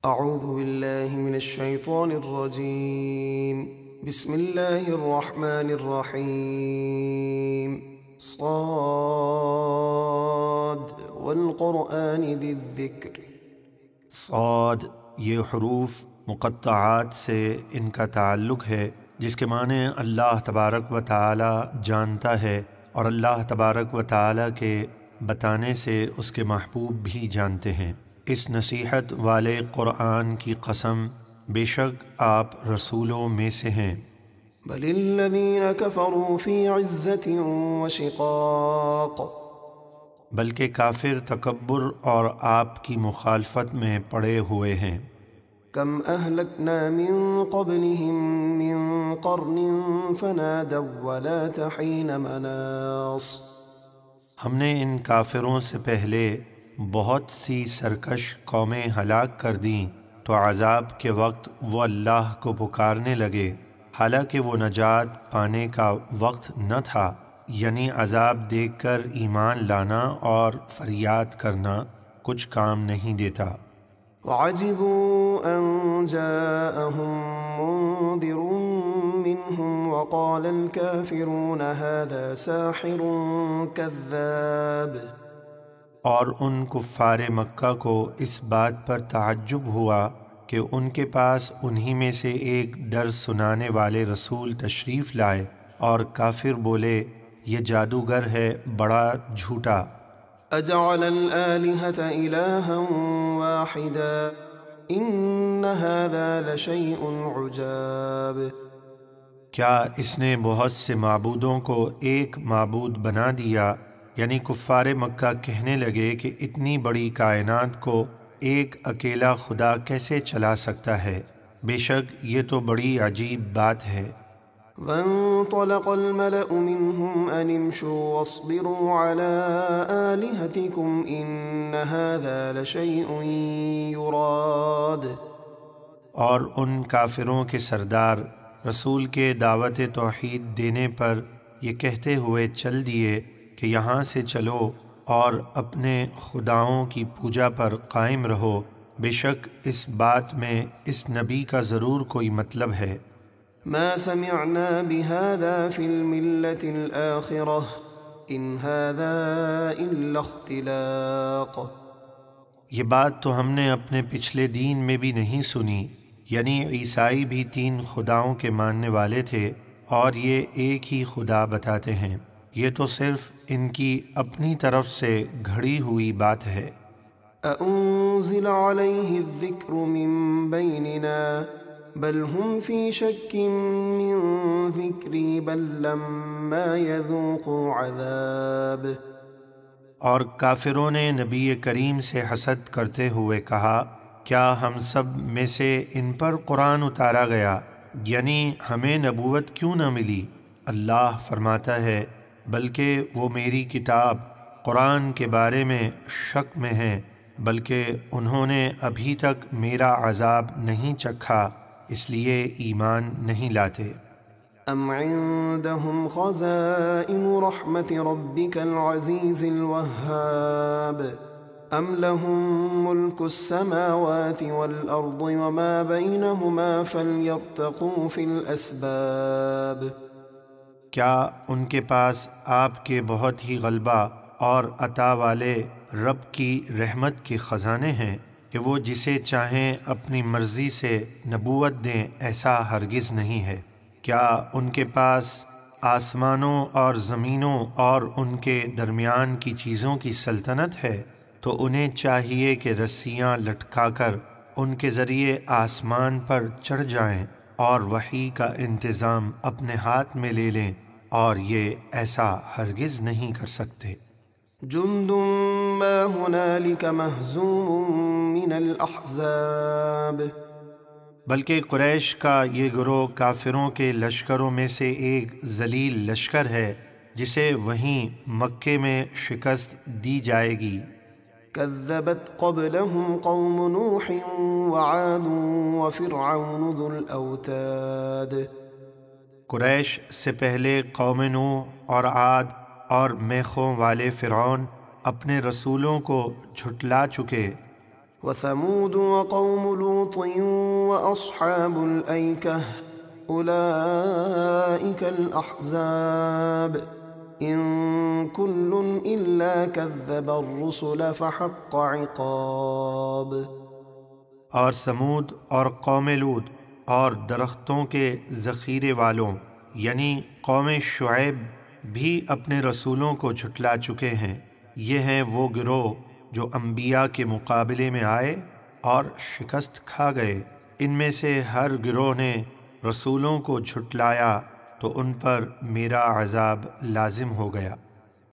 اعوذ باللہ من الشیطان الرجیم بسم اللہ الرحمن الرحیم صاد والقرآن ذی الذکر۔ صاد، یہ حروف مقطعات سے ان کا تعلق ہے جس کے معنی اللہ تبارک و تعالی جانتا ہے، اور اللہ تبارک و تعالی کے بتانے سے اس کے محبوب بھی جانتے ہیں۔ اس نصیحت والے قرآن کی قسم، بے شک آپ رسولوں میں سے ہیں۔ بل الذین کفروا فی عزت وشقاق، بلکہ کافر تکبر اور آپ کی مخالفت میں پڑے ہوئے ہیں۔ کم اہلکنا من قبلہم من قرن فنادوا ولات حین مناص، ہم نے ان کافروں سے پہلے بہت سی سرکش قومیں ہلاک کر دیں تو عذاب کے وقت وہ اللہ کو پکارنے لگے، حالانکہ وہ نجات پانے کا وقت نہ تھا، یعنی عذاب دیکھ کر ایمان لانا اور فریاد کرنا کچھ کام نہیں دیتا۔ وعجبوا ان جاءهم منذر منهم وقال الكافرون هذا ساحر كذاب، اور ان کفار مکہ کو اس بات پر تعجب ہوا کہ ان کے پاس انہی میں سے ایک ڈر سنانے والے رسول تشریف لائے، اور کافر بولے یہ جادوگر ہے بڑا جھوٹا۔ اجعل الآلهة إلها واحدا ان هذا لشيء عجاب، کیا اس نے بہت سے معبودوں کو ایک معبود بنا دیا؟ یعنی کفار مکہ کہنے لگے کہ اتنی بڑی کائنات کو ایک اکیلا خدا کیسے چلا سکتا ہے؟ بے شک یہ تو بڑی عجیب بات ہے۔ وانطلق الملأ منهم ان امشوا واصبروا على آلهتكم ان هذا لشيء يراد، اور ان کافروں کے سردار رسول کے دعوت توحید دینے پر یہ کہتے ہوئے چل دیے کہ یہاں سے چلو اور اپنے خداؤں کی پوجا پر قائم رہو، بے شک اس بات میں اس نبی کا ضرور کوئی مطلب ہے۔ ما سمعنا بهذا في الملة الآخرة ان هذا الا اختلاق، یہ بات تو ہم نے اپنے پچھلے دین میں بھی نہیں سنی، یعنی عیسائی بھی 3 خداؤں کے ماننے والے تھے اور یہ ایک ہی خدا بتاتے ہیں، یہ تو صرف ان کی اپنی طرف سے گھڑی ہوئی بات ہے۔ أأنزل عليه الذكر من بيننا بل هم في شك من ذكري بل لما يذوقوا عذاب، اور کافروں نے نبی کریم سے حسد کرتے ہوئے کہا کیا ہم سب میں سے ان پر قرآن اتارا گیا، یعنی ہمیں نبوت کیوں نہ ملی؟ اللہ فرماتا ہے بلکہ وہ میری کتاب قرآن کے بارے میں شک میں ہیں، بلکہ انہوں نے ابھی تک میرا عذاب نہیں چکھا اس لیے ایمان نہیں لاتے۔ ام عندهم خزائن رحمت ربك العزيز الوهاب ام لهم ملك السماوات والأرض وما بينهما فليرتقوا في الأسباب، کیا ان کے پاس آپ کے بہت ہی غلبہ اور عطا والے رب کی رحمت کے خزانے ہیں کہ وہ جسے چاہیں اپنی مرضی سے نبوت دیں؟ ایسا ہرگز نہیں ہے۔ کیا ان کے پاس آسمانوں اور زمینوں اور ان کے درمیان کی چیزوں کی سلطنت ہے؟ تو انہیں چاہیے کہ رسیاں لٹکا کر ان کے ذریعے آسمان پر چڑھ جائیں اور وحی کا انتظام اپنے ہاتھ میں لے لیں، اور یہ ایسا ہرگز نہیں کر سکتے۔ جند ما هنالك مهزوم من الأحزاب، بلکہ قریش کا یہ گروہ کافروں کے لشکروں میں سے ایک ذلیل لشکر ہے جسے وہیں مکے میں شکست دی جائے گی۔ كذبت قبلهم قوم نوح وعاد وفرعون ذو الأوتاد، قریش سے پہلے قوم نوح اور عاد اور میخوں والے فرعون اپنے رسولوں کو جھٹلا چکے۔ وثمود وقوم لوط وأصحاب الأيكة أولئك الأحزاب إن كل إلا كذب الرسل فحق عقاب۔ اور سمود اور قوم لوط اور درختوں کے ذخیرے والوں یعنی قوم شعیب بھی اپنے رسولوں کو جھٹلا چکے ہیں۔ یہ ہیں وہ گروہ جو انبیاء کے مقابلے میں آئے اور شکست کھا گئے۔ ان میں سے ہر گروہ نے رسولوں کو جھٹلایا تو ان پر میرا عذاب لازم ہو گیا۔